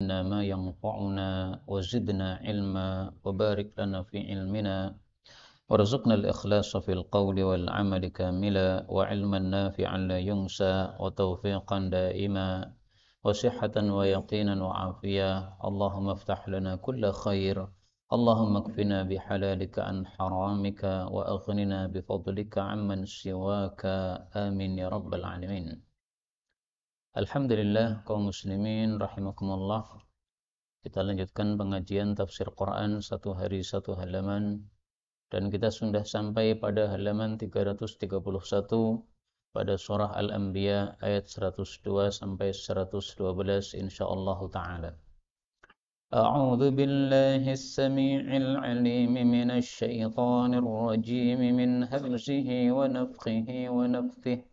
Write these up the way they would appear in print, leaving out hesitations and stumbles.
علمنا ما ينفعنا وزدنا علما وبارك لنا في علمنا وارزقنا الإخلاص في القول والعمل كاملا وعلما نافعا لا ينسى وتوفيقا دائما وصحة ويقينا وعافية. اللهم افتح لنا كل خير، اللهم اكفنا بحلالك عن حرامك وأغننا بفضلك عمن سواك. آمين يا رب العالمين. Alhamdulillah kaum muslimin rahimakumullah. Kita lanjutkan pengajian tafsir Quran satu hari satu halaman, dan kita sudah sampai pada halaman 331 pada surah Al-Anbiya ayat 102 sampai 112 insyaallah taala. A'udzu billahi as-sami'il 'alim minasy syaithanir rajim min hamzihi wa nafthihi wa nafthihi.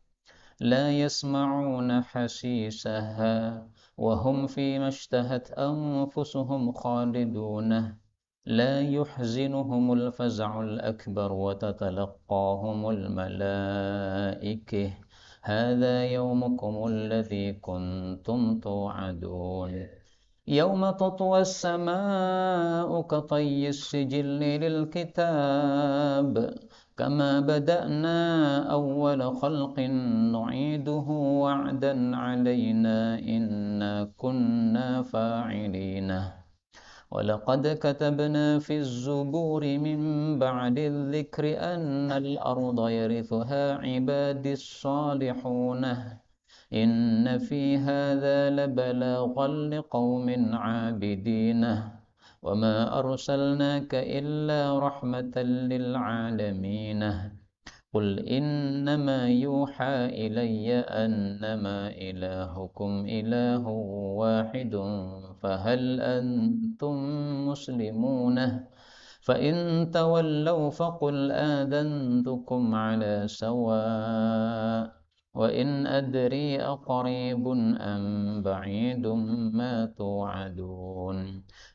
لا يسمعون حسيسها وهم فيما اشتهت أنفسهم خالدون لا يحزنهم الفزع الأكبر وتتلقاهم الملائكة هذا يومكم الذي كنتم توعدون يوم تطوى السماء كطي السجل للكتاب كما بدأنا أول خلق نعيده وعدا علينا إنا كنا فاعلين ولقد كتبنا في الزبور من بعد الذكر أن الأرض يرثها عبادي الصالحون إن في هذا لبلاغا لقوم عابدين وما أرسلناك إلا رحمة للعالمين قل إنما يوحى إلي أنما إلهكم إله واحد فهل أنتم مسلمون فإن تولوا فقل آذنتكم على سواء وإن أدري أقريب أم بعيد ما توعدون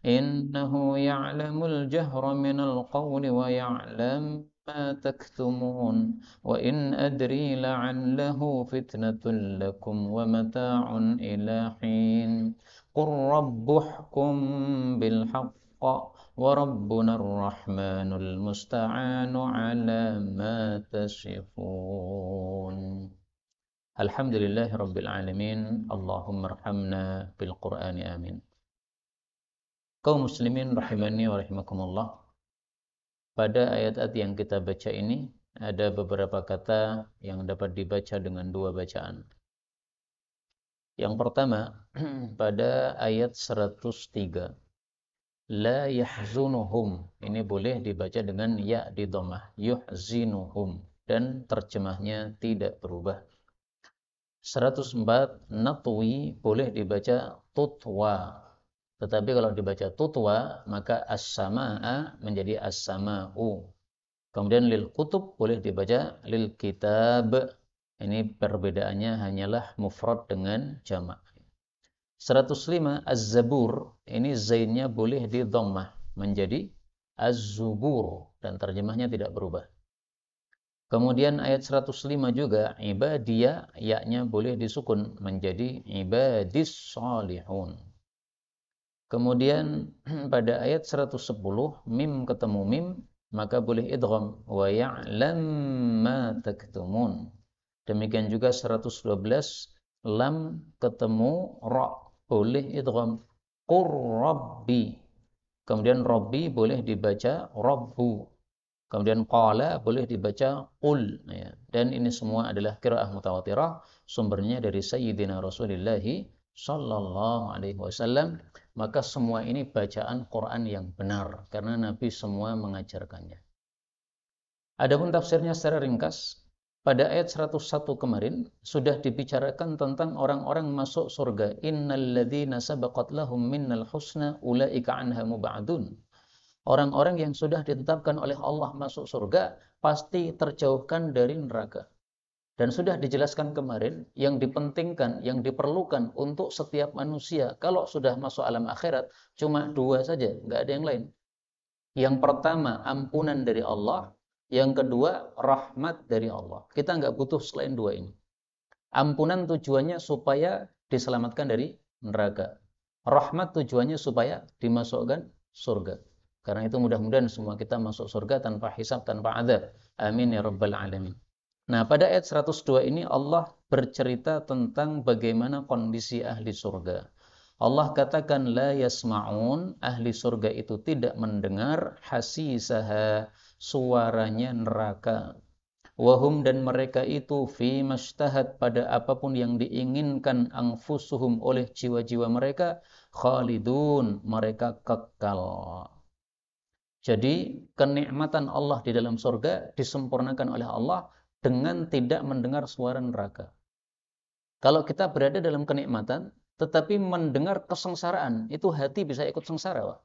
إنه يعلم الجهر من القول ويعلم ما تكتمون وإن أدري لعله فتنة لكم ومتاع إلى حين قل رب احكم بالحق وربنا الرحمن المستعان على ما تصفون. Alhamdulillahi Rabbil Alamin. Allahumma arhamna bil Qur'ani amin. Kaum muslimin rahimani wa rahimakumullah. Pada ayat-ayat yang kita baca ini ada beberapa kata yang dapat dibaca dengan dua bacaan. Yang pertama pada ayat 103, la yahzunuhum, ini boleh dibaca dengan ya di dhammah, yuhzinuhum, dan terjemahnya tidak berubah. 104 natwi boleh dibaca tutwa, tetapi kalau dibaca tutwa maka as-samaa menjadi as-samaa'u. Kemudian lil kutub boleh dibaca lil kitab. Ini perbedaannya hanyalah mufrad dengan jamak. 105 az-zabur, ini zainnya boleh di dhammah menjadi az-zubur dan terjemahnya tidak berubah. Kemudian ayat 105 juga ibadiyah, ya-nya boleh disukun menjadi ibadis salihun. Kemudian pada ayat 110 mim ketemu mim maka boleh idgham wa ya'lam ma taktumun. Demikian juga 112 lam ketemu ra boleh idgham qur rabbi. Kemudian rabbi boleh dibaca rabbu. Kemudian qala boleh dibaca qul, ya. Dan ini semua adalah qiraah mutawatirah, sumbernya dari Sayyidina Rasulullah sallallahu alaihi wasallam. Maka semua ini bacaan Quran yang benar karena Nabi semua mengajarkannya. Adapun tafsirnya secara ringkas, pada ayat 101 kemarin sudah dibicarakan tentang orang-orang masuk surga. Innal ladzina sabaqat lahum minnal husna ulaika anha mub'adun. Orang-orang yang sudah ditetapkan oleh Allah masuk surga pasti terjauhkan dari neraka. Dan sudah dijelaskan kemarin yang dipentingkan, yang diperlukan untuk setiap manusia kalau sudah masuk alam akhirat cuma dua saja, nggak ada yang lain. Yang pertama ampunan dari Allah, yang kedua rahmat dari Allah. Kita nggak butuh selain dua ini. Ampunan tujuannya supaya diselamatkan dari neraka. Rahmat tujuannya supaya dimasukkan surga. Karena itu mudah-mudahan semua kita masuk surga tanpa hisab, tanpa azab. Amin ya rabbal alamin. Nah, pada ayat 102 ini Allah bercerita tentang bagaimana kondisi ahli surga. Allah katakan la yasma'un, ahli surga itu tidak mendengar hasisaha, suaranya neraka. Wahum, dan mereka itu fi mashtahat, pada apapun yang diinginkan anfusuhum oleh jiwa-jiwa mereka, khalidun, mereka kekal. Jadi kenikmatan Allah di dalam surga disempurnakan oleh Allah dengan tidak mendengar suara neraka. Kalau kita berada dalam kenikmatan tetapi mendengar kesengsaraan, itu hati bisa ikut sengsara, Pak.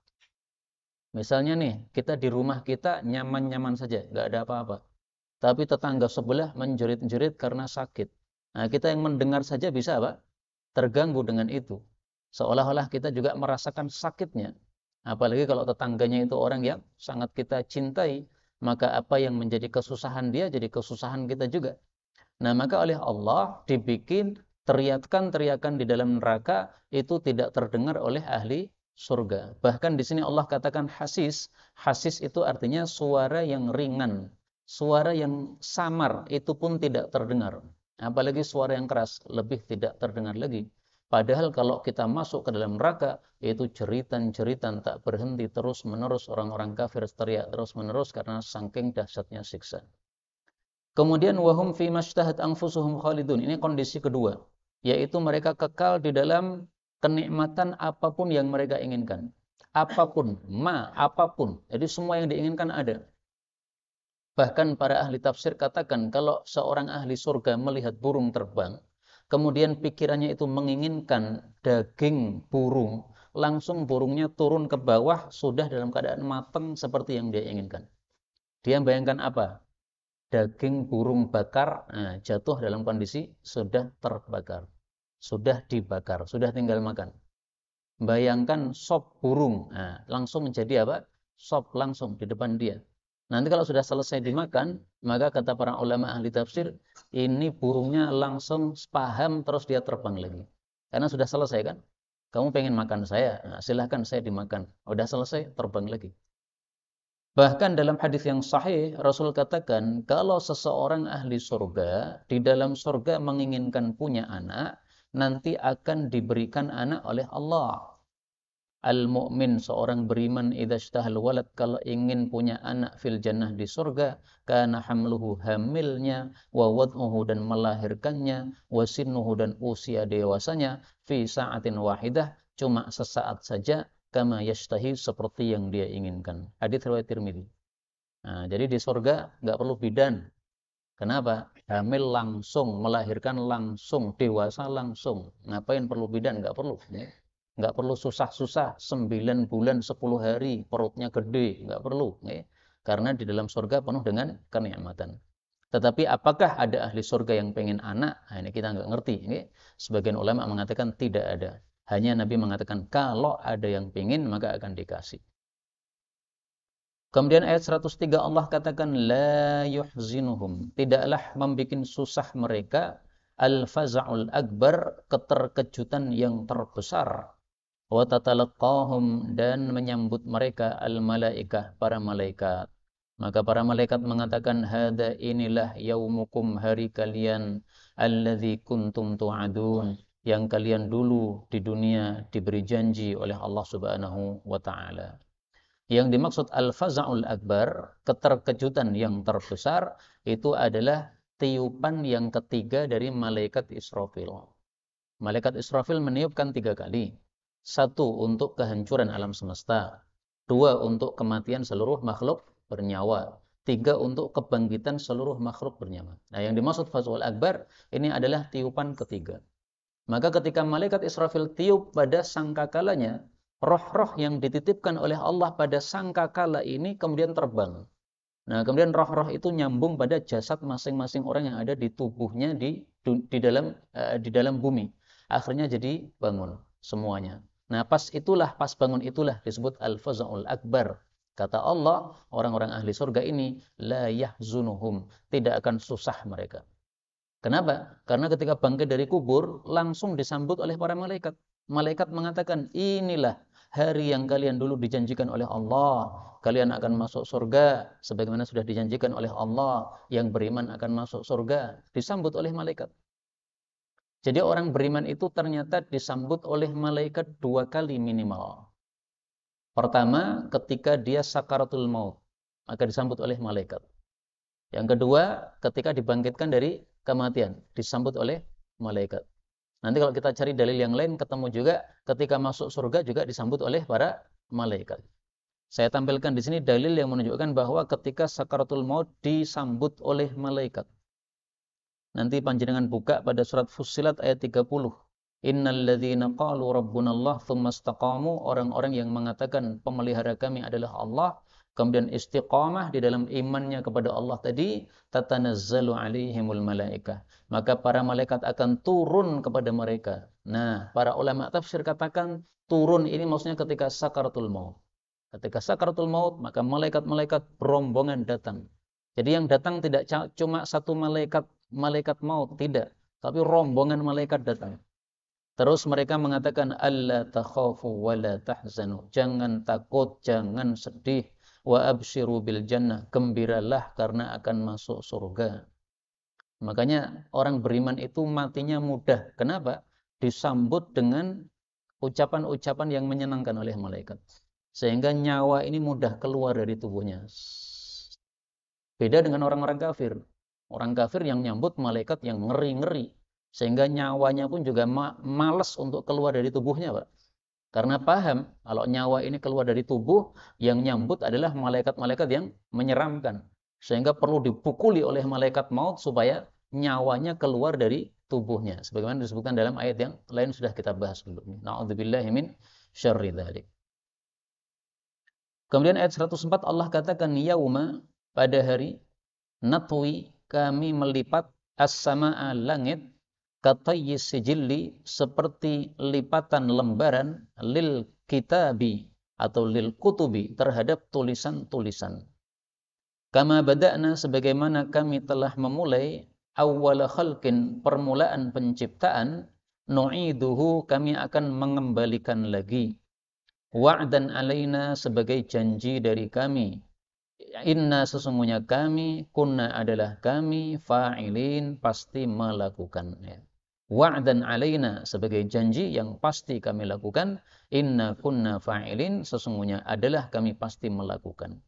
Misalnya nih, kita di rumah kita nyaman-nyaman saja, nggak ada apa-apa. Tapi tetangga sebelah menjerit-jerit karena sakit. Nah, kita yang mendengar saja bisa, Pak, terganggu dengan itu. Seolah-olah kita juga merasakan sakitnya. Apalagi kalau tetangganya itu orang yang sangat kita cintai, maka apa yang menjadi kesusahan dia jadi kesusahan kita juga. Nah, maka oleh Allah dibikin teriakan-teriakan di dalam neraka itu tidak terdengar oleh ahli surga. Bahkan di sini Allah katakan hasis. Hasis itu artinya suara yang ringan, suara yang samar, itu pun tidak terdengar. Apalagi suara yang keras, lebih tidak terdengar lagi. Padahal kalau kita masuk ke dalam neraka, itu jeritan-jeritan tak berhenti terus-menerus, orang-orang kafir teriak terus-menerus karena saking dahsyatnya siksa. Kemudian wahum fi mashtahat anfusuhum khalidun. Ini kondisi kedua, yaitu mereka kekal di dalam kenikmatan apapun yang mereka inginkan. Apapun, apapun. Jadi semua yang diinginkan ada. Bahkan para ahli tafsir katakan kalau seorang ahli surga melihat burung terbang, kemudian pikirannya itu menginginkan daging burung, langsung burungnya turun ke bawah sudah dalam keadaan matang seperti yang dia inginkan. Dia bayangkan apa? Daging burung bakar, jatuh dalam kondisi sudah terbakar, sudah dibakar, sudah tinggal makan. Bayangkan sop burung, langsung menjadi apa? Sop langsung di depan dia. Nanti kalau sudah selesai dimakan, maka kata para ulama ahli tafsir, ini burungnya langsung paham terus dia terbang lagi. Karena sudah selesai kan? Kamu pengen makan saya, silahkan saya dimakan. Udah selesai, terbang lagi. Bahkan dalam hadis yang sahih, Rasul katakan, kalau seseorang ahli surga, di dalam surga menginginkan punya anak, nanti akan diberikan anak oleh Allah. Al-mu'min, seorang beriman, idza ishtahal walad, kalau ingin punya anak fil jannah di surga, kana hamluhu, hamilnya, wa wad'uhu, dan melahirkannya, wa sinnuhu, dan usia dewasanya, fi sa'atin wahidah, cuma sesaat saja, kama yashtahi, seperti yang dia inginkan. Hadits riwayat Tirmidzi. Nah, jadi di surga nggak perlu bidan. Kenapa? Hamil langsung, melahirkan langsung, dewasa langsung. Ngapain perlu bidan? Nggak perlu. Nggak perlu susah-susah, 9 bulan, 10 hari, perutnya gede. Nggak perlu. Karena di dalam surga penuh dengan kenikmatan. Tetapi apakah ada ahli surga yang pengen anak? Nah, ini kita nggak ngerti. Sebagian ulama mengatakan tidak ada. Hanya Nabi mengatakan kalau ada yang pengen maka akan dikasih. Kemudian ayat 103 Allah katakan la yuhzinuhum, tidaklah membuat susah mereka al-faza'ul akbar, keterkejutan yang terbesar, wa tatalaqahum, dan menyambut mereka al-malaikah, para malaikat. Maka para malaikat mengatakan hada, inilah yaumukum, hari kalian, alladzi kuntum tu'adun, yang kalian dulu di dunia diberi janji oleh Allah Subhanahu wa taala. Yang dimaksud al-faza'ul akbar, keterkejutan yang terbesar, itu adalah tiupan yang ketiga dari malaikat Israfil. Malaikat Israfil meniupkan 3 kali. 1 untuk kehancuran alam semesta. 2 untuk kematian seluruh makhluk bernyawa. 3 untuk kebangkitan seluruh makhluk bernyawa. Nah, yang dimaksud faza'ul akbar, ini adalah tiupan ketiga. Maka ketika malaikat Israfil tiup pada sangkakalanya, roh-roh yang dititipkan oleh Allah pada sangkakala ini kemudian terbang. Nah, kemudian roh-roh itu nyambung pada jasad masing-masing orang yang ada di tubuhnya di dalam bumi. Akhirnya jadi bangun semuanya. Nah, pas bangun itulah disebut al-faza'ul akbar. Kata Allah, orang-orang ahli surga ini la yahzunuhum, tidak akan susah mereka. Kenapa? Karena ketika bangkit dari kubur langsung disambut oleh para malaikat. malaikat mengatakan, inilah hari yang kalian dulu dijanjikan oleh Allah. Kalian akan masuk surga sebagaimana sudah dijanjikan oleh Allah. Yang beriman akan masuk surga. Disambut oleh malaikat. Jadi orang beriman itu ternyata disambut oleh malaikat 2 kali minimal. Pertama, ketika dia sakaratul maut, maka disambut oleh malaikat. Yang kedua, ketika dibangkitkan dari kematian, disambut oleh malaikat. Nanti kalau kita cari dalil yang lain, ketemu juga ketika masuk surga juga disambut oleh para malaikat. Saya tampilkan di sini dalil yang menunjukkan bahwa ketika sakaratul maut disambut oleh malaikat. Nanti panjenengan buka pada surat Fussilat ayat 30. Innal ladzina qalu rabbunallah tsumma istaqamu, orang-orang yang mengatakan pemelihara kami adalah Allah, kemudian istiqamah di dalam imannya kepada Allah tadi, tatanazzalu alaihimul malaikah. Maka para malaikat akan turun kepada mereka. Nah, para ulama tafsir katakan turun ini maksudnya ketika sakaratul maut. Ketika sakaratul maut, maka malaikat-malaikat berombongan datang. Jadi yang datang tidak cuma satu malaikat maut, tidak. Tapi rombongan malaikat datang. Terus mereka mengatakan, alla takhafu wa la tahzanu. Jangan takut, jangan sedih. Wa abshiru bil jannah. Gembiralah karena akan masuk surga. Makanya orang beriman itu matinya mudah. Kenapa? Disambut dengan ucapan-ucapan yang menyenangkan oleh malaikat. Sehingga nyawa ini mudah keluar dari tubuhnya. Beda dengan orang-orang kafir. Orang kafir yang nyambut malaikat yang ngeri-ngeri. Sehingga nyawanya pun juga malas untuk keluar dari tubuhnya, Pak. Karena paham, kalau nyawa ini keluar dari tubuh, yang nyambut adalah malaikat-malaikat yang menyeramkan. Sehingga perlu dipukuli oleh malaikat maut supaya nyawanya keluar dari tubuhnya. Sebagaimana disebutkan dalam ayat yang lain sudah kita bahas sebelumnya. Na'udzubillahi min syarri dzalik. Kemudian ayat 104 Allah katakan, yauma, pada hari, natwi, kami melipat as-sama'a, langit, katayyis sijilli, seperti lipatan lembaran, lil kitabi atau lil kutubi, terhadap tulisan-tulisan. Kama bada'na, sebagaimana kami telah memulai, awwala khalqin, permulaan penciptaan, nu'iduhu, kami akan mengembalikan lagi. Wa'dan alaina, sebagai janji dari kami. Inna, sesungguhnya kami, kunna, adalah kami, fa'ilin, pasti melakukannya. Wa'dan alaina, sebagai janji yang pasti kami lakukan. Inna kunna fa'ilin, sesungguhnya adalah kami pasti melakukan.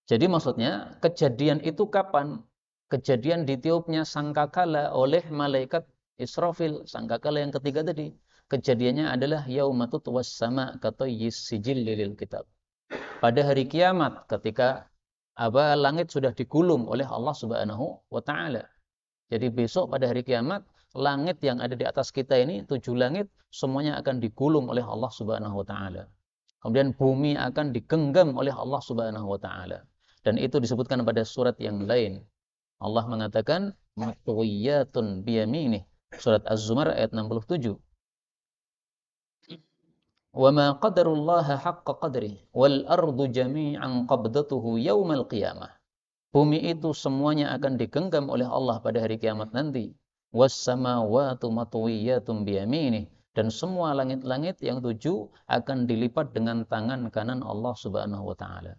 Jadi maksudnya kejadian itu kapan? Kejadian ditiupnya sangkakala oleh malaikat Israfil, sangkakala yang ketiga tadi. Kejadiannya adalah yaumatut wassama katayyis sijil lil kitab. Pada hari kiamat ketika langit sudah digulung oleh Allah Subhanahu wa taala. Jadi besok pada hari kiamat, langit yang ada di atas kita ini, 7 langit, semuanya akan digulung oleh Allah Subhanahu wa taala. Kemudian bumi akan digenggam oleh Allah Subhanahu wa taala. Dan itu disebutkan pada surat yang lain. Allah mengatakan matwiyatun biyaminih. Surat Az-Zumar ayat 67. Wa ma qadarullaha haqqa qadrih wal ardu jami'an qabdatuhu yaumal qiyamah. Bumi itu semuanya akan digenggam oleh Allah pada hari kiamat nanti. Was samawati matwiyatun biyaminih, dan semua langit-langit yang 7 akan dilipat dengan tangan kanan Allah Subhanahu wa taala.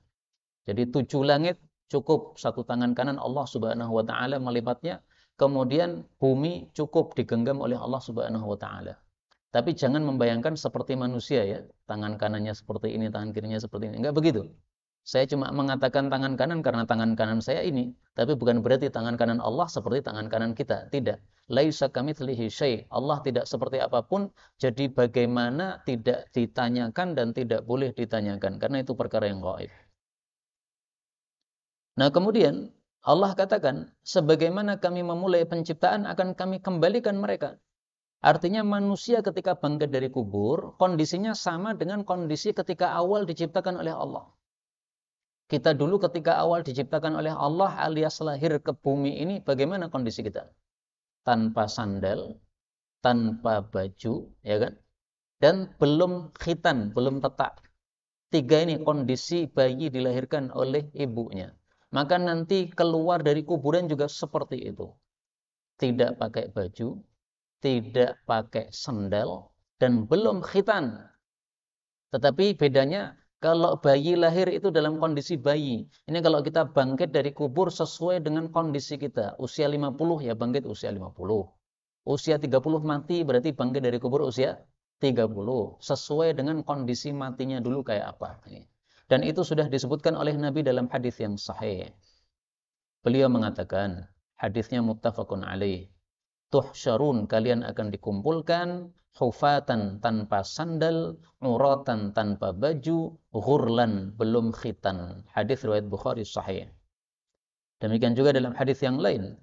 Jadi 7 langit cukup satu tangan kanan Allah Subhanahu wa taala melipatnya, kemudian bumi cukup digenggam oleh Allah Subhanahu wa taala. Tapi jangan membayangkan seperti manusia ya, tangan kanannya seperti ini, tangan kirinya seperti ini. Enggak begitu. Saya cuma mengatakan tangan kanan karena tangan kanan saya ini, tapi bukan berarti tangan kanan Allah seperti tangan kanan kita. Tidak. Laisa kamitslihi syai'. Allah tidak seperti apapun, jadi bagaimana tidak ditanyakan dan tidak boleh ditanyakan karena itu perkara yang gaib. Nah, kemudian Allah katakan, sebagaimana kami memulai penciptaan akan kami kembalikan mereka. Artinya manusia ketika bangkit dari kubur, kondisinya sama dengan kondisi ketika awal diciptakan oleh Allah. Kita dulu ketika awal diciptakan oleh Allah alias lahir ke bumi ini, bagaimana kondisi kita? Tanpa sandal, tanpa baju, ya kan? Dan belum khitan, belum tetak. 3 ini kondisi bayi dilahirkan oleh ibunya. Maka nanti keluar dari kuburan juga seperti itu. Tidak pakai baju, tidak pakai sandal, dan belum khitan. Tetapi bedanya kalau bayi lahir itu dalam kondisi bayi. Ini kalau kita bangkit dari kubur sesuai dengan kondisi kita. Usia 50 ya bangkit usia 50. Usia 30 mati berarti bangkit dari kubur usia 30. Sesuai dengan kondisi matinya dulu kayak apa. Dan itu sudah disebutkan oleh Nabi dalam hadis yang sahih. Beliau mengatakan, hadisnya muttafaqun alaih. Tuhsyarun, kalian akan dikumpulkan hufatan tanpa sandal, uratan tanpa baju, ghurlan belum khitan. Hadis riwayat Bukhari sahih. Demikian juga dalam hadis yang lain,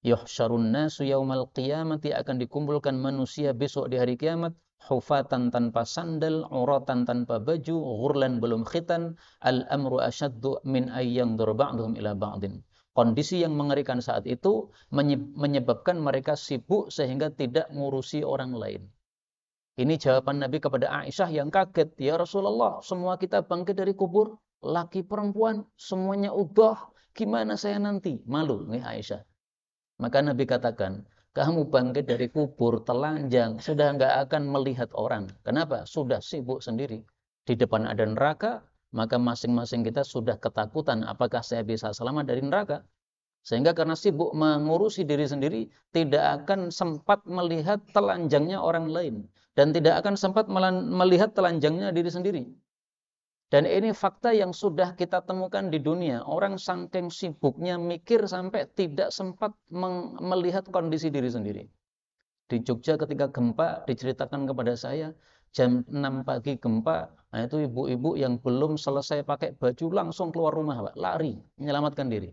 yuhsyarun nasu yaumal qiyamati, akan dikumpulkan manusia besok di hari kiamat hufatan tanpa sandal, uratan tanpa baju, ghurlan belum khitan, al-amru asyaddu min ayyang ba'dhum ila ba'din. Kondisi yang mengerikan saat itu menyebabkan mereka sibuk sehingga tidak ngurusi orang lain. Ini jawaban Nabi kepada Aisyah yang kaget. Ya Rasulullah, semua kita bangkit dari kubur, laki perempuan, semuanya udah. Gimana saya nanti? Malu nih Aisyah. Maka Nabi katakan, kamu bangkit dari kubur telanjang, sudah nggak akan melihat orang. Kenapa? Sudah sibuk sendiri. Di depan ada neraka, maka masing-masing kita sudah ketakutan apakah saya bisa selamat dari neraka. Sehingga karena sibuk mengurusi diri sendiri, tidak akan sempat melihat telanjangnya orang lain. Dan tidak akan sempat melihat telanjangnya diri sendiri. Dan ini fakta yang sudah kita temukan di dunia. Orang saking sibuknya mikir sampai tidak sempat melihat kondisi diri sendiri. Di Jogja ketika gempa diceritakan kepada saya, jam 6 pagi gempa, nah itu ibu-ibu yang belum selesai pakai baju langsung keluar rumah, Pak, lari, menyelamatkan diri.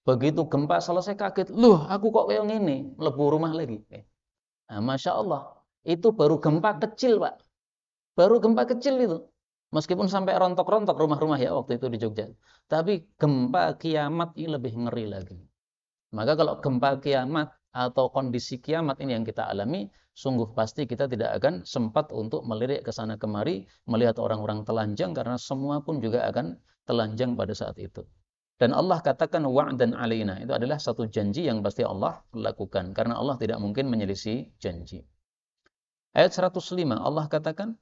Begitu gempa selesai kaget, loh aku kok kayak gini, mlebu rumah lagi. Nah, Masya Allah, itu baru gempa kecil, Pak. Baru gempa kecil itu. Meskipun sampai rontok-rontok rumah-rumah ya waktu itu di Jogja. Tapi gempa kiamat ini lebih ngeri lagi. Maka kalau gempa kiamat atau kondisi kiamat ini yang kita alami, sungguh pasti kita tidak akan sempat untuk melirik ke sana kemari, melihat orang-orang telanjang, karena semua pun juga akan telanjang pada saat itu. Dan Allah katakan wa'dan alaina, itu adalah satu janji yang pasti Allah lakukan, karena Allah tidak mungkin menyelisih janji. Ayat 105, Allah katakan,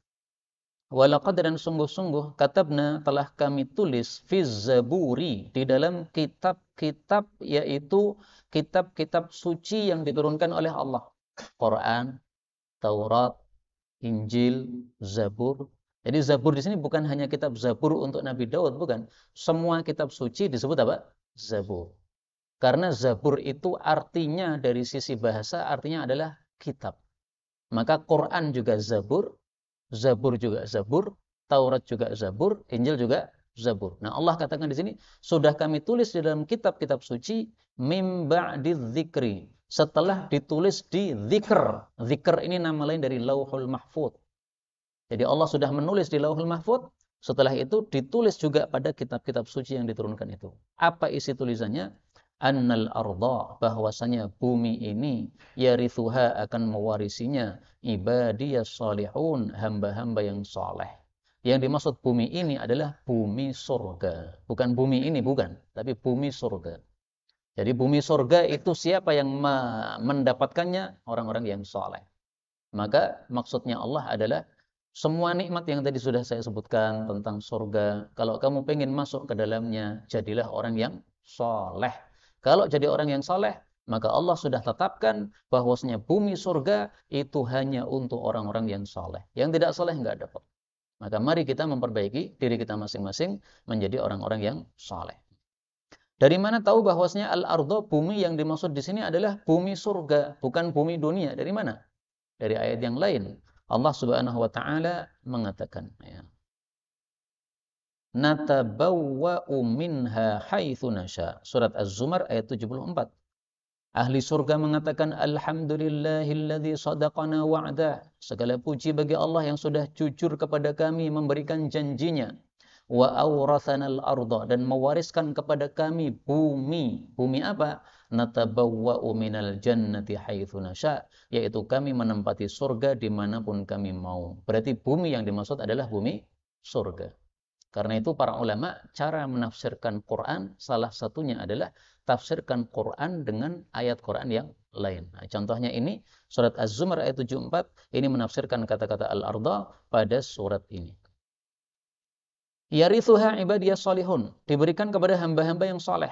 walaqad, dan sungguh-sungguh, katabna, telah kami tulis, fiz zaburi, di dalam kitab-kitab, yaitu kitab-kitab suci yang diturunkan oleh Allah. Quran, Taurat, Injil, Zabur. Jadi Zabur di sini bukan hanya kitab Zabur untuk Nabi Daud, bukan. Semua kitab suci disebut apa? Zabur. Karena Zabur itu artinya dari sisi bahasa artinya adalah kitab. Maka Quran juga Zabur, Zabur juga Zabur, Taurat juga Zabur, Injil juga Zabur. Nah, Allah katakan di sini, sudah kami tulis di dalam kitab-kitab suci mim ba'di dzikri, setelah ditulis di dzikr. Dzikr ini nama lain dari Lauhul Mahfuz. Jadi Allah sudah menulis di Lauhul Mahfuz, setelah itu ditulis juga pada kitab-kitab suci yang diturunkan itu. Apa isi tulisannya? Annal arda, bahwasanya bumi ini, yarithuha, akan mewarisinya, ibadiyas salihun, hamba-hamba yang soleh. Yang dimaksud bumi ini adalah bumi surga. Bukan bumi ini, bukan. Tapi bumi surga. Jadi bumi surga itu siapa yang mendapatkannya? Orang-orang yang soleh. Maka maksudnya Allah adalah semua nikmat yang tadi sudah saya sebutkan tentang surga. Kalau kamu pengen masuk ke dalamnya, jadilah orang yang soleh. Kalau jadi orang yang soleh, maka Allah sudah tetapkan bahwasanya bumi surga itu hanya untuk orang-orang yang soleh. Yang tidak soleh nggak dapat. Maka mari kita memperbaiki diri kita masing-masing menjadi orang-orang yang soleh. Dari mana tahu bahwasanya al-ardh, bumi yang dimaksud di sini adalah bumi surga, bukan bumi dunia? Dari mana? Dari ayat yang lain. Allah Subhanahu wa taala mengatakan, ya, natabawwa'u minha haitsu nasha. Surat Az-Zumar ayat 74. Ahli surga mengatakan, alhamdulillahilladzi sadaqana wa'dah. Segala puji bagi Allah yang sudah jujur kepada kami memberikan janjinya. Wa awrathanal arda, dan mewariskan kepada kami bumi. Bumi apa? Natabawwa'u minal jannati haitsu nasha, yaitu kami menempati surga dimanapun kami mau. Berarti bumi yang dimaksud adalah bumi surga. Karena itu para ulama cara menafsirkan Quran salah satunya adalah tafsirkan Quran dengan ayat Quran yang lain. Nah, contohnya ini surat Az-Zumar ayat 74 ini menafsirkan kata-kata al-arda pada surat ini. Yarithuha ibadiyas solihun, diberikan kepada hamba-hamba yang soleh.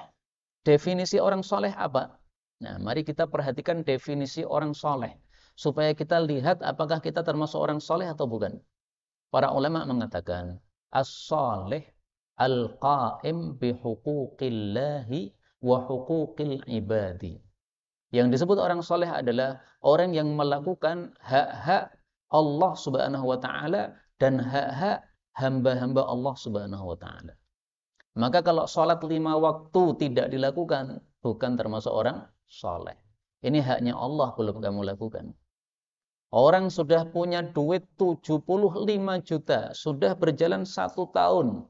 Definisi orang soleh apa? Nah, mari kita perhatikan definisi orang soleh supaya kita lihat apakah kita termasuk orang soleh atau bukan. Para ulama mengatakan as-soleh al-qaim bihuquqillahi wa huquqil ibadi. Yang disebut orang soleh adalah orang yang melakukan hak-hak Allah Subhanahu wa taala dan hak-hak hamba-hamba Allah Subhanahu wa taala. Maka kalau sholat 5 waktu tidak dilakukan, bukan termasuk orang soleh. Ini haknya Allah belum kamu lakukan. Orang sudah punya duit 75 juta, sudah berjalan 1 tahun,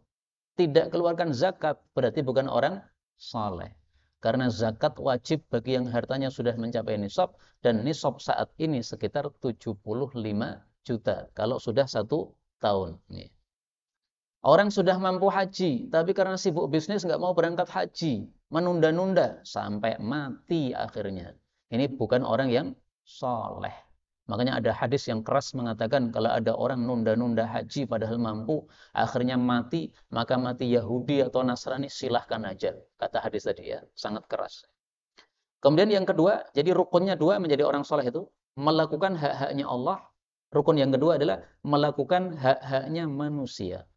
tidak keluarkan zakat, berarti bukan orang soleh. Karena zakat wajib bagi yang hartanya sudah mencapai nisab, dan nisab saat ini sekitar 75 juta, kalau sudah 1 tahun. Nih. Orang sudah mampu haji, tapi karena sibuk bisnis nggak mau berangkat haji, menunda-nunda sampai mati akhirnya. Ini bukan orang yang soleh. Makanya ada hadis yang keras mengatakan kalau ada orang nunda-nunda haji padahal mampu, akhirnya mati, maka mati Yahudi atau Nasrani silahkan aja. Kata hadis tadi ya, sangat keras. Kemudian yang kedua, jadi rukunnya 2 menjadi orang soleh itu, melakukan hak-haknya Allah. Rukun yang kedua adalah melakukan hak-haknya manusia.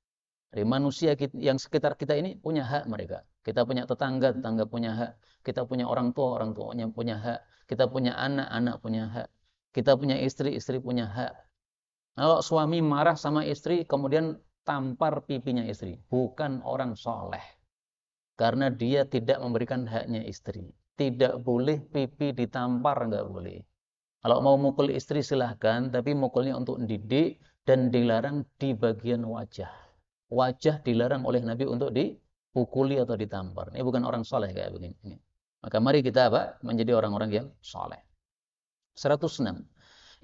Dari manusia yang sekitar kita ini punya hak mereka. Kita punya tetangga, tetangga punya hak. Kita punya orang tuanya punya hak. Kita punya anak, anak punya hak. Kita punya istri, istri punya hak. Kalau suami marah sama istri, kemudian tampar pipinya istri. Bukan orang soleh. Karena dia tidak memberikan haknya istri. Tidak boleh pipi ditampar, nggak boleh. Kalau mau mukul istri silahkan, tapi mukulnya untuk didik dan dilarang di bagian wajah. Wajah dilarang oleh Nabi untuk dipukuli atau ditampar. Ini bukan orang soleh kayak begini. Maka mari kita menjadi orang-orang yang soleh. 106.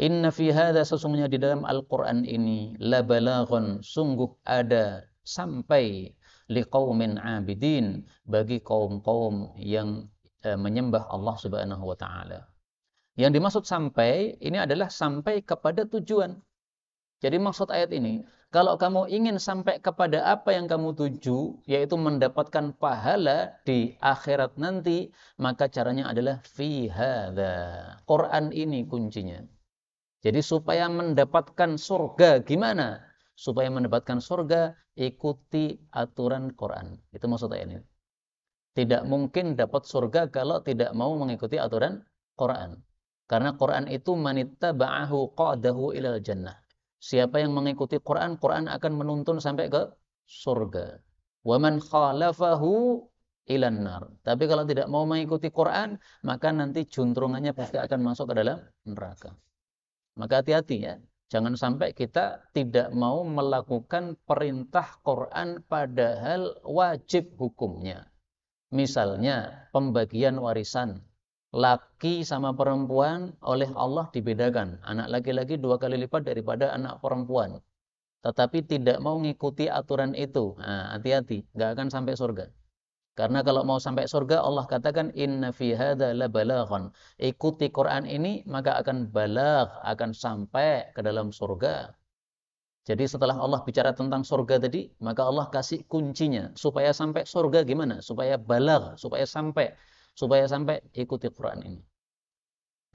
Inna fi hadza, sesungguhnya di dalam Al-Quran ini, la balaghun, sungguh ada sampai liqaumin abidin, bagi kaum-kaum yang menyembah Allah Subhanahu wa taala. Yang dimaksud sampai ini adalah sampai kepada tujuan. Jadi maksud ayat ini, kalau kamu ingin sampai kepada apa yang kamu tuju, yaitu mendapatkan pahala di akhirat nanti, maka caranya adalah fi hadza. Quran ini kuncinya. Jadi supaya mendapatkan surga gimana? Supaya mendapatkan surga, ikuti aturan Quran. Itu maksud ayat ini. Tidak mungkin dapat surga kalau tidak mau mengikuti aturan Quran. Karena Quran itu manittaba'ahu qadahu ilal jannah. Siapa yang mengikuti Quran, Quran akan menuntun sampai ke surga. Wa man khalafahu ilan nar. Tapi kalau tidak mau mengikuti Quran, maka nanti juntrungannya pasti akan masuk ke dalam neraka. Maka hati-hati ya. Jangan sampai kita tidak mau melakukan perintah Quran padahal wajib hukumnya. Misalnya pembagian warisan. Laki sama perempuan oleh Allah dibedakan. Anak laki-laki 2 kali lipat daripada anak perempuan. Tetapi tidak mau mengikuti aturan itu. Nah, hati-hati, nggak akan sampai surga. Karena kalau mau sampai surga, Allah katakan inna fi hadza la balaghan. Ikuti Quran ini maka akan balagh, akan sampai ke dalam surga. Jadi setelah Allah bicara tentang surga tadi, maka Allah kasih kuncinya supaya sampai surga gimana? Supaya balagh, supaya sampai ikuti Quran ini.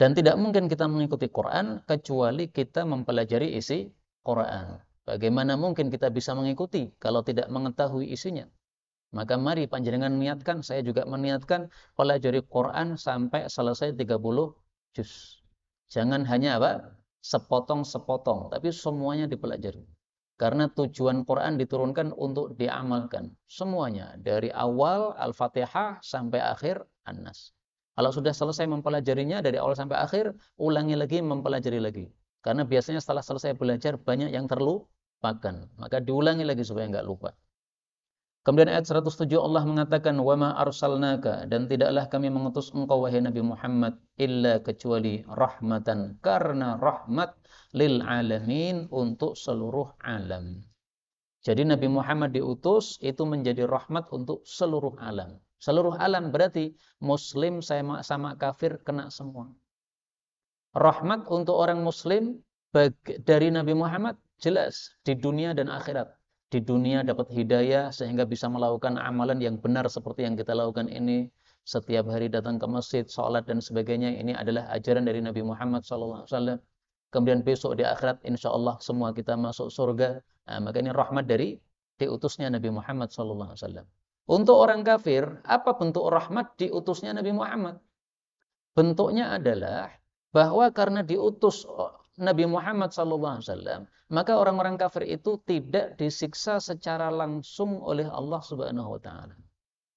Dan tidak mungkin kita mengikuti Quran kecuali kita mempelajari isi Quran. Bagaimana mungkin kita bisa mengikuti kalau tidak mengetahui isinya? Maka mari panjenengan niatkan, saya juga meniatkan pelajari Quran sampai selesai 30 juz. Jangan hanya sepotong-sepotong, tapi semuanya dipelajari. Karena tujuan Quran diturunkan untuk diamalkan. Semuanya, dari awal Al-Fatihah sampai akhir An-Nas. Kalau sudah selesai mempelajarinya dari awal sampai akhir, ulangi lagi, mempelajari lagi. Karena biasanya setelah selesai belajar, banyak yang terlupakan. Maka diulangi lagi supaya nggak lupa. Kemudian ayat 107 Allah mengatakan, وَمَا أَرْسَلْنَاكَ, dan tidaklah kami mengutus engkau wahai Nabi Muhammad illa kecuali rahmatan, karena rahmat lil alamin, untuk seluruh alam. Jadi Nabi Muhammad diutus itu menjadi rahmat untuk seluruh alam. Seluruh alam berarti muslim sama kafir kena semua. Rahmat untuk orang muslim dari Nabi Muhammad jelas di dunia dan akhirat. Di dunia dapat hidayah sehingga bisa melakukan amalan yang benar seperti yang kita lakukan ini. Setiap hari datang ke masjid, sholat dan sebagainya. Ini adalah ajaran dari Nabi Muhammad SAW. Kemudian besok di akhirat insya Allah semua kita masuk surga. Nah, maka ini rahmat dari diutusnya Nabi Muhammad SAW. Untuk orang kafir, apa bentuk rahmat diutusnya Nabi Muhammad? Bentuknya adalah bahwa karena diutus Nabi Muhammad SAW, maka orang-orang kafir itu tidak disiksa secara langsung oleh Allah Subhanahu wa taala.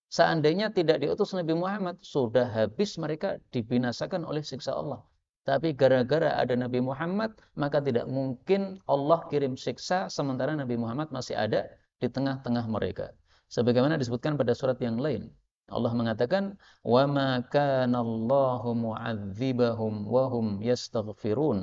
Seandainya tidak diutus Nabi Muhammad, sudah habis mereka dibinasakan oleh siksa Allah. Tapi gara-gara ada Nabi Muhammad, maka tidak mungkin Allah kirim siksa sementara Nabi Muhammad masih ada di tengah-tengah mereka. Sebagaimana disebutkan pada surat yang lain. Allah mengatakan, وَمَا كَانَ اللَّهُ مُعَذِّبَهُمْ وَهُمْ يَسْتَغْفِرُونَ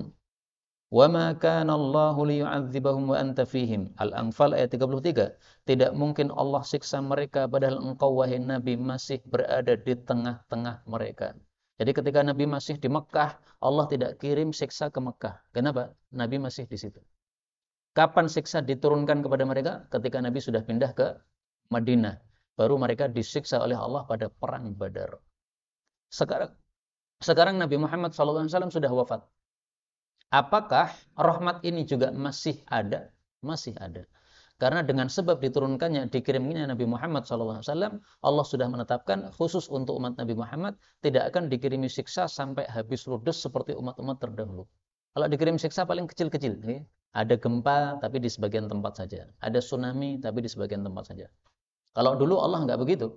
وَمَا كَانَ اللَّهُ لِيُعَذِّبَهُمْ وَأَنْتَ فِيهِمْ. Al-Anfal ayat 33. Tidak mungkin Allah siksa mereka padahal engkau wahai Nabi masih berada di tengah-tengah mereka. Jadi ketika Nabi masih di Mekah, Allah tidak kirim siksa ke Mekah. Kenapa? Nabi masih di situ. Kapan siksa diturunkan kepada mereka? Ketika Nabi sudah pindah ke Madinah. Baru mereka disiksa oleh Allah pada perang Badar. Sekarang Nabi Muhammad SAW sudah wafat. Apakah rahmat ini juga masih ada? Masih ada. Karena dengan sebab diturunkannya, dikirimnya Nabi Muhammad SAW, Allah sudah menetapkan khusus untuk umat Nabi Muhammad tidak akan dikirimi siksa sampai habis ludes seperti umat-umat terdahulu. Kalau dikirim siksa paling kecil-kecil. Ada gempa tapi di sebagian tempat saja. Ada tsunami tapi di sebagian tempat saja. Kalau dulu Allah nggak begitu.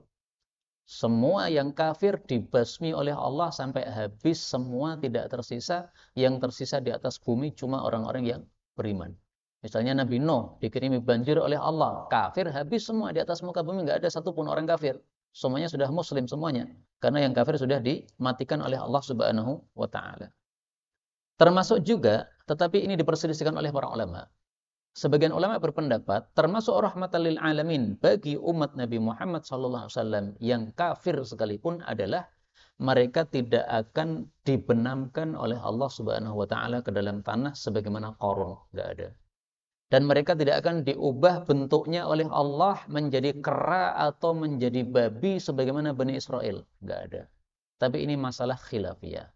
Semua yang kafir dibasmi oleh Allah sampai habis, semua tidak tersisa. Yang tersisa di atas bumi cuma orang-orang yang beriman. Misalnya Nabi Nuh dikirimi banjir oleh Allah. Kafir habis semua di atas muka bumi. Nggak ada satupun orang kafir. Semuanya sudah muslim semuanya. Karena yang kafir sudah dimatikan oleh Allah Subhanahu wa ta'ala. Termasuk juga, tetapi ini diperselisihkan oleh para ulama. Sebagian ulama berpendapat termasuk rahmatan lil alamin bagi umat Nabi Muhammad SAW yang kafir sekalipun adalah mereka tidak akan dibenamkan oleh Allah Subhanahu wa taala ke dalam tanah sebagaimana Qarun, enggak ada. Dan mereka tidak akan diubah bentuknya oleh Allah menjadi kera atau menjadi babi sebagaimana Bani Israel, enggak ada. Tapi ini masalah khilafiyah.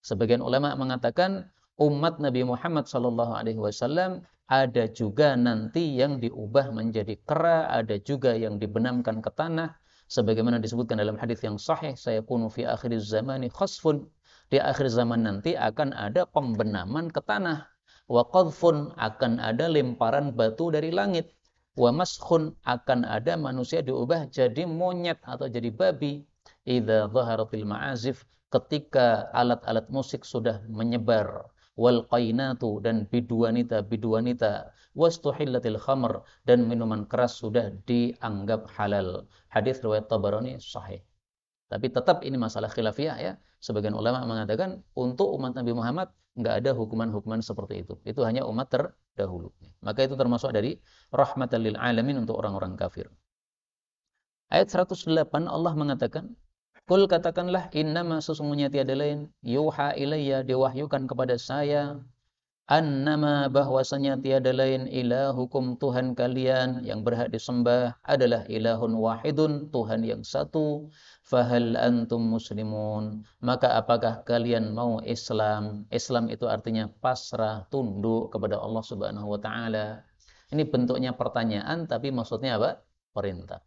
Sebagian ulama mengatakan umat Nabi Muhammad SAW ada juga nanti yang diubah menjadi kera, ada juga yang dibenamkan ke tanah. Sebagaimana disebutkan dalam hadis yang sahih, sayakunu fi akhiriz zamani khasfun. Di akhir zaman nanti akan ada pembenaman ke tanah. Wa qadhfun, akan ada lemparan batu dari langit. Wa maskhun, akan ada manusia diubah jadi monyet atau jadi babi. Idza dhaharatil ma'azif, ketika alat-alat musik sudah menyebar. Wal qainatu, dan biduanita wastuhillatil khamr, dan minuman keras sudah dianggap halal. Hadis riwayat Tabarani sahih. Tapi tetap ini masalah khilafiyah ya. Sebagian ulama mengatakan untuk umat Nabi Muhammad enggak ada hukuman-hukuman seperti itu. Itu hanya umat terdahulu. Maka itu termasuk dari rahmatan lil alamin untuk orang-orang kafir. Ayat 108 Allah mengatakan, Kul, katakanlah, innama, sesungguhnya tiada lain, yuha ilayya, diwahyukan kepada saya, annama, bahwasanya tiada lain, ilahukum, Tuhan kalian yang berhak disembah adalah ilahun wahidun, Tuhan yang satu. Fahal antum muslimun, maka apakah kalian mau Islam? Islam itu artinya pasrah, tunduk kepada Allah Subhanahu wa taala. Ini bentuknya pertanyaan tapi maksudnya apa? Perintah.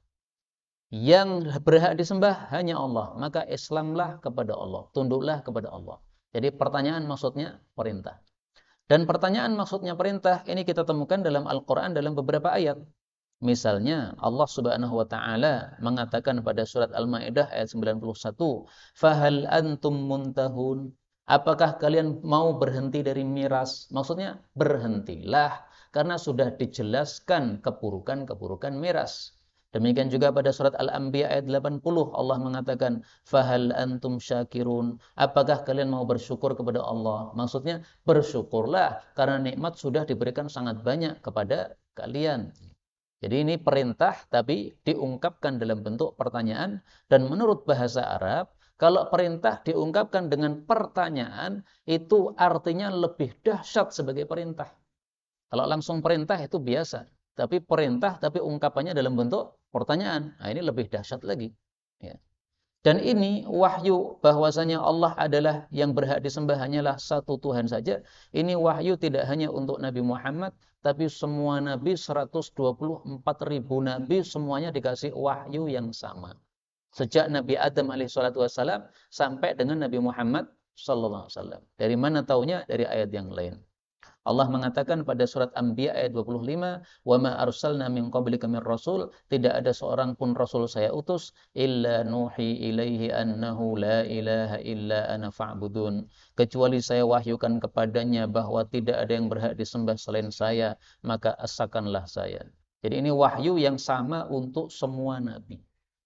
Yang berhak disembah hanya Allah, maka Islamlah kepada Allah, tunduklah kepada Allah. Jadi pertanyaan maksudnya perintah. Dan pertanyaan maksudnya perintah ini kita temukan dalam Al-Quran dalam beberapa ayat. Misalnya Allah Subhanahu wa taala mengatakan pada surat Al-Maidah ayat 91, "Fahal antum muntahun?" Apakah kalian mau berhenti dari miras? Maksudnya berhentilah karena sudah dijelaskan keburukan-keburukan miras. Demikian juga pada surat Al-Anbiya ayat 80 Allah mengatakan, "Fahal antum syakirun?" Apakah kalian mau bersyukur kepada Allah? Maksudnya bersyukurlah karena nikmat sudah diberikan sangat banyak kepada kalian. Jadi ini perintah tapi diungkapkan dalam bentuk pertanyaan, dan menurut bahasa Arab Kalau perintah diungkapkan dengan pertanyaan, itu artinya lebih dahsyat sebagai perintah. Kalau langsung perintah itu biasa. Tapi perintah, tapi ungkapannya dalam bentuk pertanyaan. Nah, ini lebih dahsyat lagi. Ya. Dan ini wahyu bahwasanya Allah adalah yang berhak disembah hanyalah satu Tuhan saja. Ini wahyu tidak hanya untuk Nabi Muhammad, tapi semua Nabi 124.000 Nabi semuanya dikasih wahyu yang sama. Sejak Nabi Adam alaihissalatu wassalam sampai dengan Nabi Muhammad sallallahu alaihi wasallam. Dari mana taunya? Dari ayat yang lain. Allah mengatakan pada surat Anbiya ayat 25, "Wa ma arsalna min qablika min rasul", tidak ada seorang pun rasul saya utus illa nuhi ilaihi annahu la ilaha illa ana fa'budun, kecuali saya wahyukan kepadanya bahwa tidak ada yang berhak disembah selain saya, maka asakanlah saya. Jadi ini wahyu yang sama untuk semua nabi.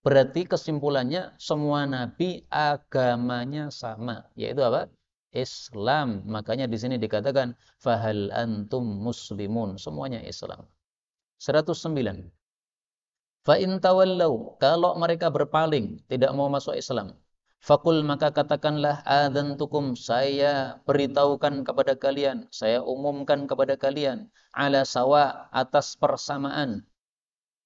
Berarti kesimpulannya semua nabi agamanya sama, yaitu apa? Islam. Makanya di sini dikatakan fahal antum muslimun, semuanya Islam. 109. Fa in tawallau, kalau mereka berpaling, tidak mau masuk Islam, fakul, maka katakanlah adzantukum, saya beritahukan kepada kalian, saya umumkan kepada kalian, ala sawa, atas persamaan.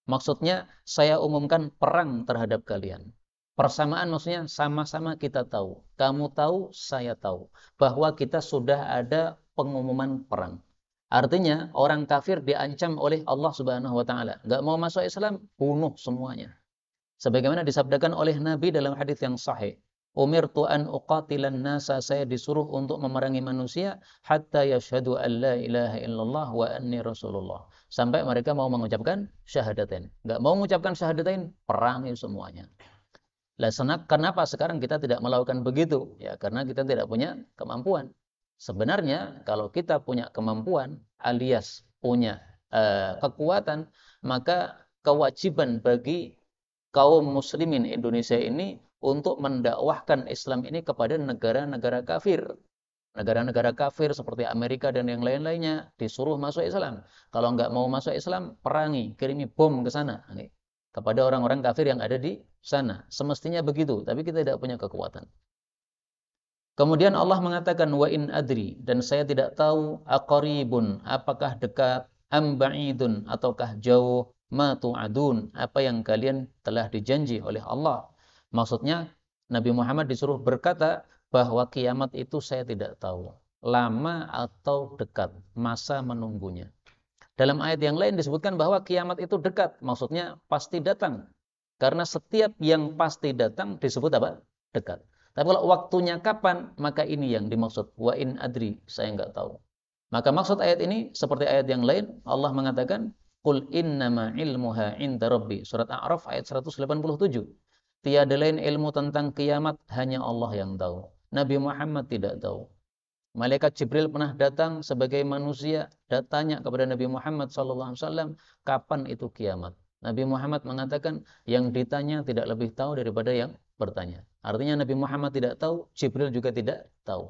Maksudnya saya umumkan perang terhadap kalian. Persamaan maksudnya sama-sama kita tahu. Kamu tahu, saya tahu. Bahwa kita sudah ada pengumuman perang. Artinya orang kafir diancam oleh Allah Subhanahu wa taala. Enggak mau masuk Islam, bunuh semuanya. Sebagaimana disabdakan oleh Nabi dalam hadis yang sahih. Umirtu an uqatilan nasa, saya disuruh untuk memerangi manusia hatta yashhadu an la ilaha illallah wa anni rasulullah. Sampai mereka mau mengucapkan syahadatain. Enggak mau mengucapkan syahadatain, perangi semuanya. Lah kenapa sekarang kita tidak melakukan begitu? Ya karena kita tidak punya kemampuan. Sebenarnya kalau kita punya kemampuan alias punya kekuatan, maka kewajiban bagi kaum muslimin Indonesia ini untuk mendakwahkan Islam ini kepada negara-negara kafir. Negara-negara kafir seperti Amerika dan yang lain-lainnya disuruh masuk Islam. Kalau nggak mau masuk Islam, perangi, kirimi bom ke sana. Kepada orang-orang kafir yang ada di sana. Semestinya begitu, tapi kita tidak punya kekuatan. Kemudian Allah mengatakan wa in adri, dan saya tidak tahu aqaribun, apakah dekat, am ba'idun, ataukah jauh, ma tu'adun, apa yang kalian telah dijanji oleh Allah. Maksudnya Nabi Muhammad disuruh berkata bahwa kiamat itu saya tidak tahu, lama atau dekat, masa menunggunya. Dalam ayat yang lain disebutkan bahwa kiamat itu dekat, maksudnya pasti datang. Karena setiap yang pasti datang disebut apa? Dekat. Tapi kalau waktunya kapan, maka ini yang dimaksud. Wa in adri, saya enggak tahu. Maka maksud ayat ini seperti ayat yang lain, Allah mengatakan, Qul innama ilmuha inda rabbi. Surat A'raf ayat 187. Tiada lain ilmu tentang kiamat, hanya Allah yang tahu. Nabi Muhammad tidak tahu. Malaikat Jibril pernah datang sebagai manusia, datanya kepada Nabi Muhammad SAW, kapan itu kiamat? Nabi Muhammad mengatakan, yang ditanya tidak lebih tahu daripada yang bertanya. Artinya Nabi Muhammad tidak tahu, Jibril juga tidak tahu.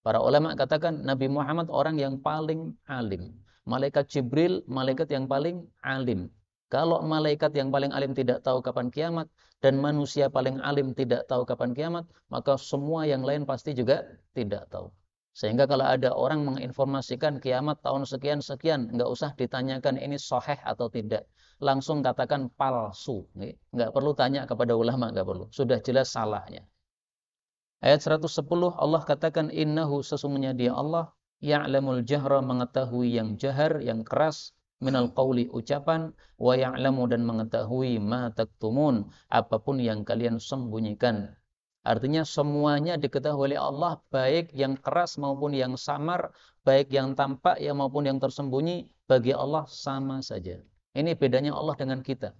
Para ulama katakan Nabi Muhammad orang yang paling alim. Malaikat Jibril, malaikat yang paling alim. Kalau malaikat yang paling alim tidak tahu kapan kiamat, dan manusia paling alim tidak tahu kapan kiamat, maka semua yang lain pasti juga tidak tahu. Sehingga kalau ada orang menginformasikan kiamat tahun sekian-sekian, nggak usah ditanyakan ini sahih atau tidak. Langsung katakan palsu. Nggak perlu tanya kepada ulama, nggak perlu. Sudah jelas salahnya. Ayat 110 Allah katakan innahu, sesungguhnya dia Allah, ya'lamul jahra, mengetahui yang jahar, yang keras, minal qawli, ucapan, wa ya'lamu, dan mengetahui ma taktumun, apapun yang kalian sembunyikan. Artinya semuanya diketahui oleh Allah, baik yang keras maupun yang samar, baik yang tampak ya maupun yang tersembunyi, bagi Allah sama saja. Ini bedanya Allah dengan kita.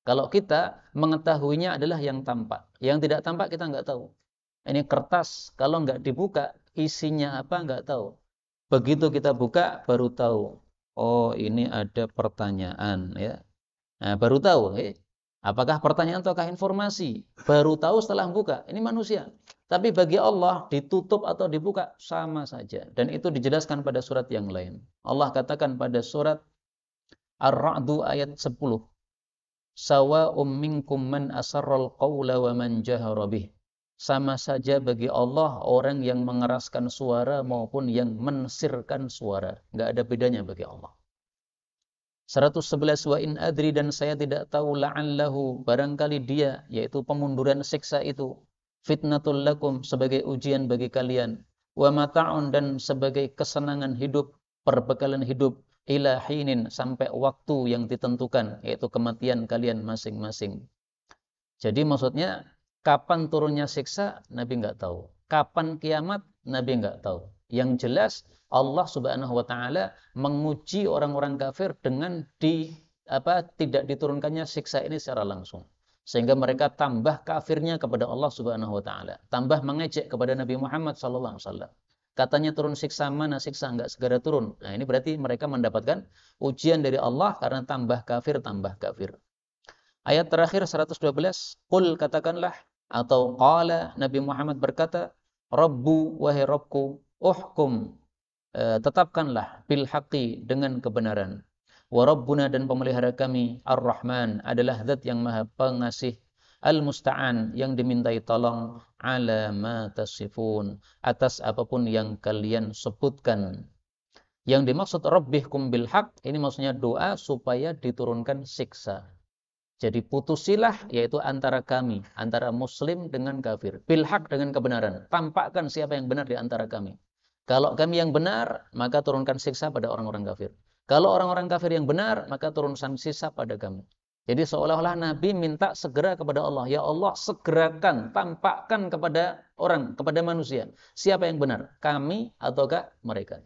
Kalau kita mengetahuinya adalah yang tampak, yang tidak tampak kita nggak tahu. Ini kertas, kalau nggak dibuka, isinya apa nggak tahu. Begitu kita buka, baru tahu. Oh, ini ada pertanyaan, ya. Nah, baru tahu, apakah pertanyaan ataukah informasi? Baru tahu setelah buka. Ini manusia. Tapi bagi Allah, ditutup atau dibuka sama saja. Dan itu dijelaskan pada surat yang lain. Allah katakan pada surat Ar-Ra'du ayat 10. Sawa'um minkum man asarral qawla wa man jahara bih. sama saja bagi Allah orang yang mengeraskan suara maupun yang mensirkan suara. Nggak ada bedanya bagi Allah. 111 wa in adri, dan saya tidak tahu la'allahu, barangkali dia, yaitu pemunduran siksa itu, fitnatul lakum, sebagai ujian bagi kalian, wa mata'un, dan sebagai kesenangan hidup, perbekalan hidup, ila hinin, sampai waktu yang ditentukan, yaitu kematian kalian masing-masing. Jadi maksudnya kapan turunnya siksa Nabi nggak tahu. Kapan kiamat Nabi nggak tahu. Yang jelas Allah Subhanahu wa taala menguji orang-orang kafir dengan tidak diturunkannya siksa ini secara langsung. Sehingga mereka tambah kafirnya kepada Allah Subhanahu wa taala, tambah mengejek kepada Nabi Muhammad sallallahu alaihi wasallam. Katanya turun siksa, mana siksa, enggak segera turun. Nah, ini berarti mereka mendapatkan ujian dari Allah karena tambah kafir, tambah kafir. Ayat terakhir 112, qul, katakanlah, atau qala, Nabi Muhammad berkata, Rabbu, wahai Rabbku, uhkum, tetapkanlah, bil haqqi, dengan kebenaran. Wa Rabbuna, dan pemelihara kami, Ar-Rahman, adalah zat yang maha pengasih, Al-Musta'an, yang dimintai tolong, ala ma tasifun, atas apapun yang kalian sebutkan. Yang dimaksud Rabbihkum bil haqq, ini maksudnya doa supaya diturunkan siksa. Jadi putusilah, yaitu antara kami, antara muslim dengan kafir. Bilhaq, dengan kebenaran. Tampakkan siapa yang benar di antara kami. Kalau kami yang benar, maka turunkan siksa pada orang-orang kafir. Kalau orang-orang kafir yang benar, maka turunkan siksa pada kami. Jadi seolah-olah Nabi minta segera kepada Allah. Ya Allah, segerakan, tampakkan kepada orang, kepada manusia. Siapa yang benar? Kami ataukah mereka?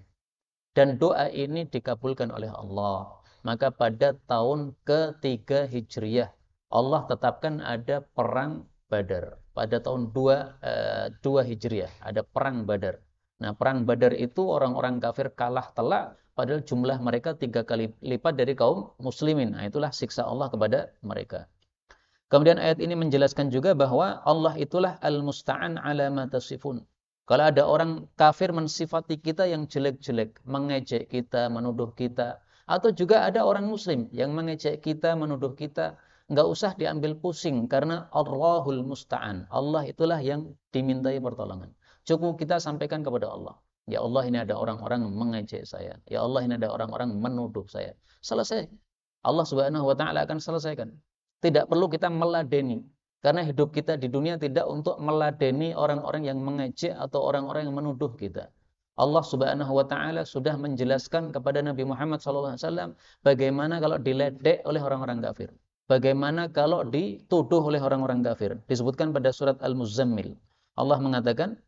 Dan doa ini dikabulkan oleh Allah. Maka pada tahun ketiga Hijriah, Allah tetapkan ada perang Badar. Pada tahun 2 Hijriah, ada perang Badar. Nah, perang Badar itu orang-orang kafir kalah telak, padahal jumlah mereka 3 kali lipat dari kaum muslimin. Nah, itulah siksa Allah kepada mereka. Kemudian ayat ini menjelaskan juga bahwa Allah itulah al-musta'an ala ma tasifun. Kalau ada orang kafir mensifati kita yang jelek-jelek, mengejek kita, menuduh kita, atau juga ada orang muslim yang mengejek kita, menuduh kita, nggak usah diambil pusing, karena Allahul Musta'an. Allah itulah yang dimintai pertolongan. Cukup kita sampaikan kepada Allah. Ya Allah, ini ada orang-orang mengejek saya. Ya Allah, ini ada orang-orang menuduh saya. Selesai. Allah Subhanahu wa taala akan selesaikan. Tidak perlu kita meladeni. Karena hidup kita di dunia tidak untuk meladeni orang-orang yang mengejek atau orang-orang yang menuduh kita. Allah Subhanahu wa taala sudah menjelaskan kepada Nabi Muhammad SAW bagaimana kalau diledek oleh orang-orang kafir. Bagaimana kalau dituduh oleh orang-orang kafir. Disebutkan pada surat Al-Muzammil. Allah mengatakan,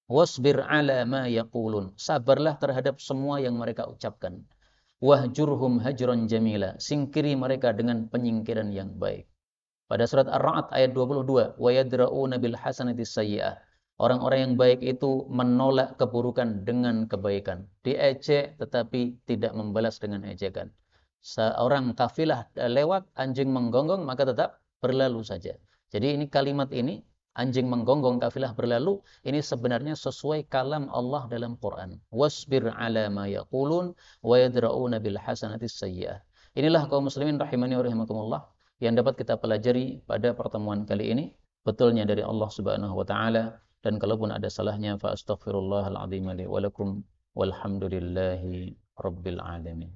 wasbir ala ma yaqulun. Sabarlah terhadap semua yang mereka ucapkan. Wahjurhum hajran jamila. Singkiri mereka dengan penyingkiran yang baik. Pada surat Ar-Ra'd ayat 22, wa yadra'una bil hasanati sayyi'ah. Orang-orang yang baik itu menolak keburukan dengan kebaikan. Diejek tetapi tidak membalas dengan ejekan. Seorang kafilah lewat, anjing menggonggong, maka tetap berlalu saja. Jadi ini kalimat ini, anjing menggonggong, kafilah berlalu, ini sebenarnya sesuai kalam Allah dalam Quran. Wasbir ala ma yaqulun wa yadra'una bil hasanati sayyi'ah. Inilah kaum muslimin rahimani wa rahimakumullah yang dapat kita pelajari pada pertemuan kali ini. Betulnya dari Allah Subhanahu wa taala, dan kalaupun ada salahnya fa astaghfirullahal azim li wa lakum walhamdulillahi rabbil alamin.